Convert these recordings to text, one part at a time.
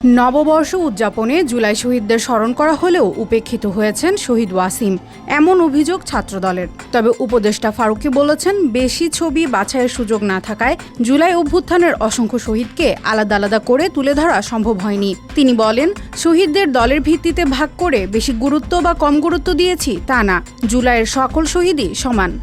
নববর্ষ উদযাপনে জুলাই শহীদদের স্মরণ করা হলেও উপেক্ষিত হয়েছেন শহীদ ওয়াসিম, এমন অভিযোগ ছাত্রদলের। তবে উপদেষ্টা ফারুকী বলেছেন, বেশি ছবি বাছাইয়ের সুযোগ না থাকায় জুলাই অভ্যুত্থানের অসংখ্য শহীদকে আলাদা আলাদা করে তুলে ধরা সম্ভব হয়নি। তিনি বলেন, শহীদদের দলের ভিত্তিতে ভাগ করে বেশি গুরুত্ব বা কম গুরুত্ব দিয়েছি তা না, জুলাইয়ের সকল শহীদই সমান।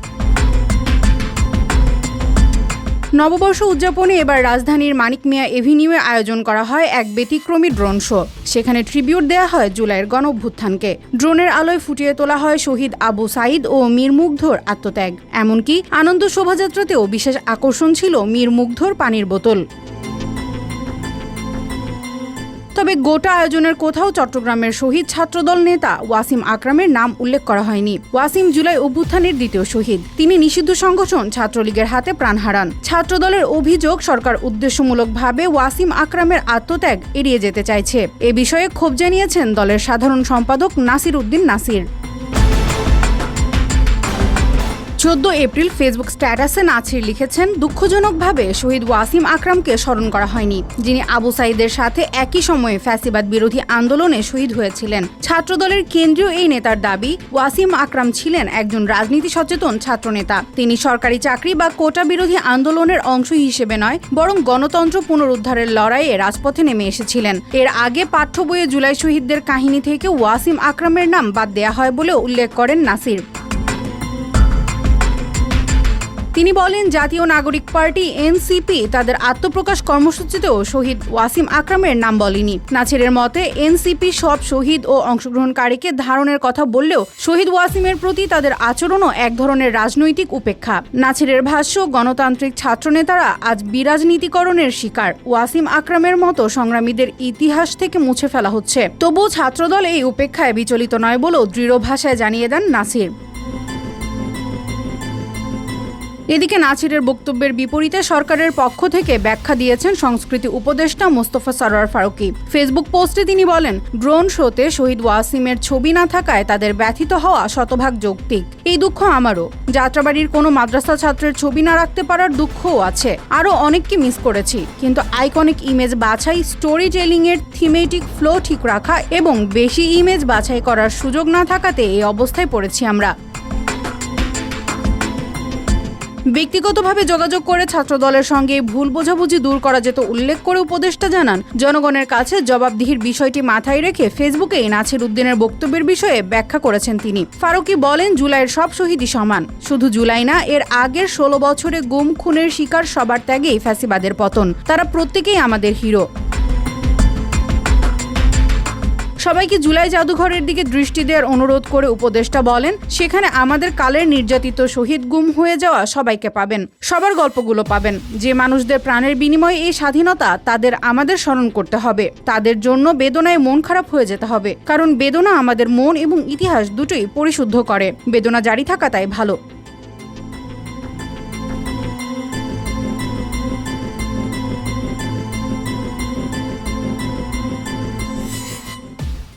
নববর্ষ উদযাপনে এবার রাজধানীর মানিক মিয়া এভিনিউয়ে আয়োজন করা হয় এক ব্যতিক্রমী ড্রোন শো। সেখানে ট্রিবিউট দেয়া হয় জুলাইয়ের গণঅভ্যুত্থানকে। ড্রোনের আলোয় ফুটিয়ে তোলা হয় শহীদ আবু সাঈদ ও মীর মুগ্ধর আত্মত্যাগ। এমনকি আনন্দ শোভাযাত্রাতেও বিশেষ আকর্ষণ ছিল মীর মুগ্ধর পানির বোতল। তবে গোটা আয়োজনের কোথাও চট্টগ্রামের শহীদ ছাত্রদল নেতা ওয়াসিম আকরামের নাম উল্লেখ করা হয়নি। ওয়াসিম জুলাই অভ্যুত্থানের দ্বিতীয় শহীদ। তিনি নিষিদ্ধ সংগঠন ছাত্রলীগের হাতে প্রাণ হারান। ছাত্রদলের অভিযোগ, সরকার উদ্দেশ্যমূলকভাবে ওয়াসিম আকরামের আত্মত্যাগ এড়িয়ে যেতে চাইছে। এ বিষয়ে ক্ষোভ জানিয়েছেন দলের সাধারণ সম্পাদক নাসির উদ্দিন নাসির। 14 এপ্রিল ফেসবুক স্ট্যাটাসে নাছির লিখেছেন, দুঃখজনকভাবে শহীদ ওয়াসিম আকরামকে স্মরণ করা হয়নি, যিনি আবু সাঈদের সাথে একই সময়ে ফ্যাসিবাদ বিরোধী আন্দোলনে শহীদ হয়েছিলেন। ছাত্রদলের কেন্দ্রীয় এই নেতার দাবি, ওয়াসিম আকরাম ছিলেন একজন রাজনীতি সচেতন ছাত্রনেতা। তিনি সরকারি চাকরি বা কোটা বিরোধী আন্দোলনের অংশ হিসেবে নয়, বরং গণতন্ত্র পুনরুদ্ধারের লড়াইয়ে রাজপথে নেমে এসেছিলেন। এর আগে পাঠ্য বইয়ে জুলাই শহীদদের কাহিনী থেকে ওয়াসিম আকরামের নাম বাদ দেয়া হয় বলেও উল্লেখ করেন নাসির। তিনি বলেন, জাতীয় নাগরিক পার্টি এনসিপি তাদের আত্মপ্রকাশ কর্মসূচিতেও শহীদ ওয়াসিম আকরামের নাম বলেনি। নাছিরের মতে, এনসিপি সব শহীদ ও অংশগ্রহণকারীকে ধারণের কথা বললেও শহীদ ওয়াসিমের প্রতি তাদের আচরণও এক ধরনের রাজনৈতিক উপেক্ষা। নাছিরের ভাষ্য, গণতান্ত্রিক ছাত্রনেতারা আজ বিরাজনীতিকরণের শিকার। ওয়াসিম আকরামের মতো সংগ্রামীদের ইতিহাস থেকে মুছে ফেলা হচ্ছে। তবুও ছাত্রদল এই উপেক্ষায় বিচলিত নয় বলেও দৃঢ় ভাষায় জানিয়ে দেন নাছির। এদিকে নাছিরের বক্তব্যের বিপরীতে সরকারের পক্ষ থেকে ব্যাখ্যা দিয়েছেন সংস্কৃতি উপদেষ্টা মোস্তফা সরোয়ার ফারুকী। ফেসবুক পোস্টে তিনি বলেন, ড্রোন শোতে শহীদ ওয়াসিমের ছবি না থাকায় তাদের ব্যথিত হওয়া শতভাগ যৌক্তিক। এই দুঃখ আমারও। যাত্রাবাড়ির কোনো মাদ্রাসা ছাত্রের ছবি না রাখতে পারার দুঃখও আছে। আরও অনেককে মিস করেছি, কিন্তু আইকনিক ইমেজ বাছাই, স্টোরি টেলিং এর থিমেটিক ফ্লো ঠিক রাখা এবং বেশি ইমেজ বাছাই করার সুযোগ না থাকাতে এই অবস্থায় পড়েছি আমরা। ব্যক্তিগতভাবে যোগাযোগ করে ছাত্রদলের সঙ্গে ভুল বোঝাবুঝি দূর করা যেত উল্লেখ করে উপদেষ্টা জানান, জনগণের কাছে জবাবদিহির বিষয়টি মাথায় রেখে ফেসবুকেই নাছির উদ্দিনের বক্তব্যের বিষয়ে ব্যাখ্যা করেছেন তিনি। ফারুকী বলেন, জুলাইয়ের সব শহীদই সমান। শুধু জুলাই না, এর আগের 16 বছরে গুম খুনের শিকার সবার ত্যাগেই ফ্যাসিবাদের পতন। তারা প্রত্যেকেই আমাদের হিরো। সবাইকে জুলাই জাদুঘরের দিকে দৃষ্টি দেওয়ার অনুরোধ করে উপদেষ্টা বলেন, সেখানে আমাদের কালের নির্যাতিত শহীদ গুম হয়ে যাওয়া সবাইকে পাবেন, সবার গল্পগুলো পাবেন। যে মানুষদের প্রাণের বিনিময়ে এই স্বাধীনতা, তাদের আমাদের স্মরণ করতে হবে। তাদের জন্য বেদনায় মন খারাপ হয়ে যেতে হবে, কারণ বেদনা আমাদের মন এবং ইতিহাস দুটোই পরিশুদ্ধ করে। বেদনা জারি থাকা তাই ভালো।